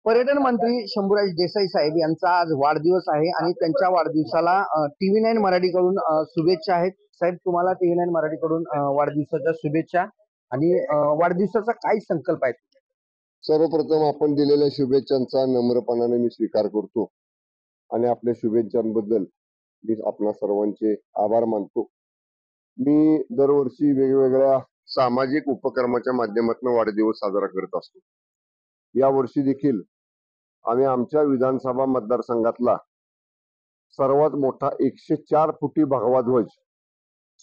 पर्यटन मंत्री शंभूराज देसाई साहेब यांचा आज वाढदिवस आहे आणि त्यांच्या वाढदिवसाला TV9 मराठीकडून शुभेच्छा आहेत. साहेब, तुम्हाला TV9 मराठीकडून वाढदिवसाच्या शुभेच्छा. आणि वाढदिवसाचा काय संकल्प आहे? सर्वप्रथम आपण दिलेल्या शुभेच्छांचा नम्रपणाने मी स्वीकार करतो आणि आपल्या शुभेच्छांबद्दल मी आपणा सर्वांचे आभार मानतो. मी दरवर्षी वेगवेगळ्या सामाजिक उपक्रमाच्या माध्यमातून वाढदिवस साजरा करत असतो. या वर्षी देखील आम्ही आमच्या विधानसभा मतदारसंघातला सर्वात मोठा 104 फुटी भगवा ध्वज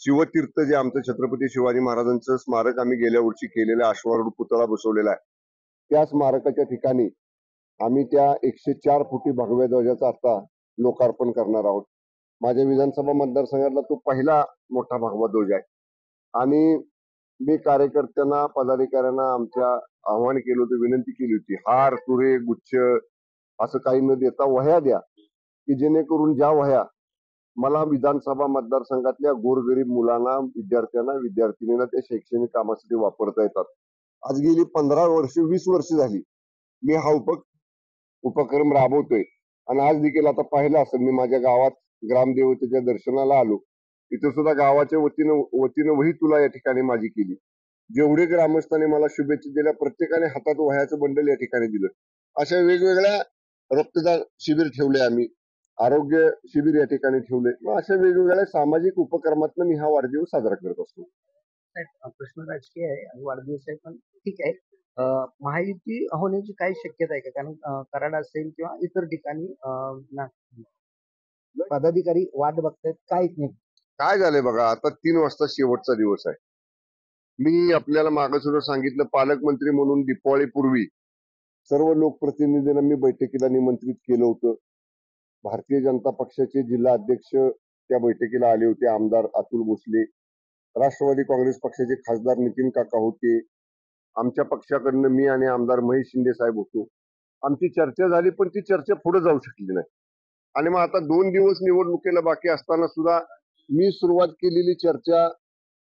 शिवतीर्थ, जे आमचं छत्रपती शिवाजी महाराजांचं स्मारक आम्ही गेल्या वर्षी केलेला अश्वारूढ पुतळा बसवलेला आहे, त्या स्मारकाच्या ठिकाणी आम्ही त्या 104 फुटी भगव्या ध्वजाचा आता लोकार्पण करणार आहोत. माझ्या विधानसभा मतदारसंघातला तो पहिला मोठा भगवा ध्वज आहे. आणि मी कार्यकर्त्यांना, पदाधिकाऱ्यांना आमच्या आव्हान केलं होतं, विनंती केली होती, हार, तुरे, गुच्छ असं काही न देता वह्या द्या, की जेणेकरून ज्या वह्या मला विधानसभा मतदारसंघातल्या गोरगरीब मुलांना, विद्यार्थ्यांना, विद्यार्थिनींना त्या शैक्षणिक कामासाठी वापरता येतात. आज गेली 15 वर्ष, 20 वर्ष झाली मी हा उपक्रम राबवतोय. आणि आज देखील आता पाहिलं असेल, मी माझ्या गावात ग्रामदेवतेच्या दर्शनाला आलो, इथे सुद्धा गावाच्या वतीनं वही तुला या ठिकाणी माझी केली. जेवढे ग्रामस्थांनी मला शुभेच्छा दिल्या, प्रत्येकाने हातात वह्याचं बंडल या ठिकाणी दिलं. अशा वेगवेगळ्या रक्तदान शिबिर ठेवले, आम्ही आरोग्य शिबिर या ठिकाणी ठेवले. अशा वेगवेगळ्या सामाजिक उपक्रमातून मी हा वाढदिवस साजरा करत असतो. प्रश्न राजकीय आहे आणि वाढदिवस आहे, पण ठीक आहे. महायुती होण्याची काही शक्यता आहे का? कारण कराड असेल किंवा इतर ठिकाणी पदाधिकारी वाट बघतायत. काय झालंय बघा, आता 3 वाजता शेवटचा दिवस आहे. मी आपल्याला मागे सुद्धा सांगितलं, पालकमंत्री म्हणून दिवाळीपूर्वी सर्व लोकप्रतिनिधींना मी बैठकीला निमंत्रित केलं होतं. भारतीय जनता पक्षाचे जिल्हा अध्यक्ष त्या बैठकीला आले होते, आमदार अतुल भोसले. राष्ट्रवादी काँग्रेस पक्षाचे खासदार नितीन काका होते. आमच्या पक्षाकडनं मी आणि आमदार महेश शिंदे साहेब होतो. आमची चर्चा झाली, पण ती चर्चा पुढे जाऊ शकली नाही. आणि मग आता 2 दिवस निवडणुकीला बाकी असताना सुद्धा मी सुरुवात केलेली चर्चा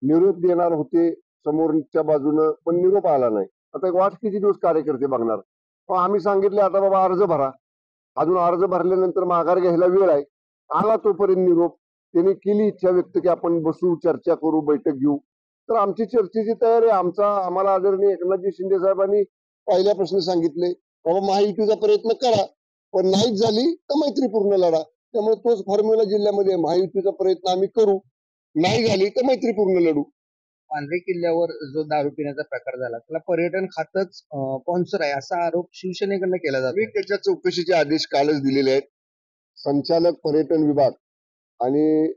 निरोप देणार होते समोरच्या बाजूनं, पण निरोप आला नाही. आता वाट किती दिवस कार्यकर्ते बघणार? पण आम्ही सांगितले, आता बाबा अर्ज भरा. अजून अर्ज भरल्यानंतर माघार घ्यायला वेळ आहे. आला तोपर्यंत निरोप. त्यांनी केली इच्छा व्यक्त की आपण बसू, चर्चा करू, बैठक घेऊ. तर आमची चर्चेची तयारी आम्हाला आदरणीय एकनाथजी शिंदे साहेबांनी पहिल्यापासून सांगितले, बाबा महायुतीचा प्रयत्न करा, पण नाहीच झाली तर मैत्रीपूर्ण लढा. त्यामुळे तोच फॉर्म्युला जिल्ह्यामध्ये, महायुतीचा प्रयत्न आम्ही करू, नाही झाली तर मैत्रीपूर्ण लढू. पांढरे किल्ल्यावर जो दारू पिण्याचा प्रकार झाला, त्याला पर्यटन खातच स्पॉन्सर आहे असा आरोप शिवसेनेकडनं केला जातो. मी त्याच्या चौकशीचे आदेश कालच दिलेले आहेत. संचालक पर्यटन विभाग आणि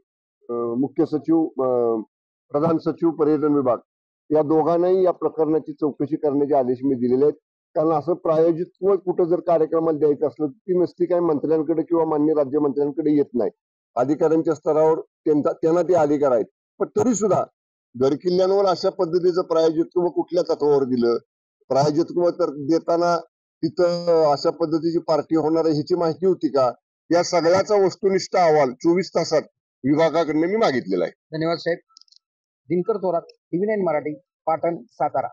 मुख्य सचिव, प्रधान सचिव पर्यटन विभाग या दोघांनाही या प्रकरणाची चौकशी करण्याचे आदेश मी दिलेले आहेत. कारण असं प्रायोजित कुठं जर कार्यक्रमाला द्यायचं असलं, ती नसती काही मंत्र्यांकडे किंवा मान्य राज्यमंत्र्यांकडे येत नाही. अधिकाऱ्यांच्या स्तरावर त्यांना ते अधिकार आहेत. पण तरी सुद्धा गडकिल्ल्यांवर अशा पद्धतीचं प्रायोजित्व कुठल्या तत्वावर दिलं? प्रायोजित्व तर देताना तिथं अशा पद्धतीची पार्टी होणार आहे ह्याची माहिती होती का? या सगळ्याचा वस्तुनिष्ठ अहवाल 24 तासात विभागाकडनं मी मागितलेला आहे. धन्यवाद साहेब. दिनकर थोरात, TV9 मराठी, पाटण, सातारा.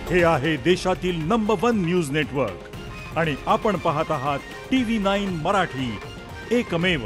हे आहे देशातील नंबर 1 न्यूज नेटवर्क आणि आपण पाहत आहात TV9 मराठी, एकमेव.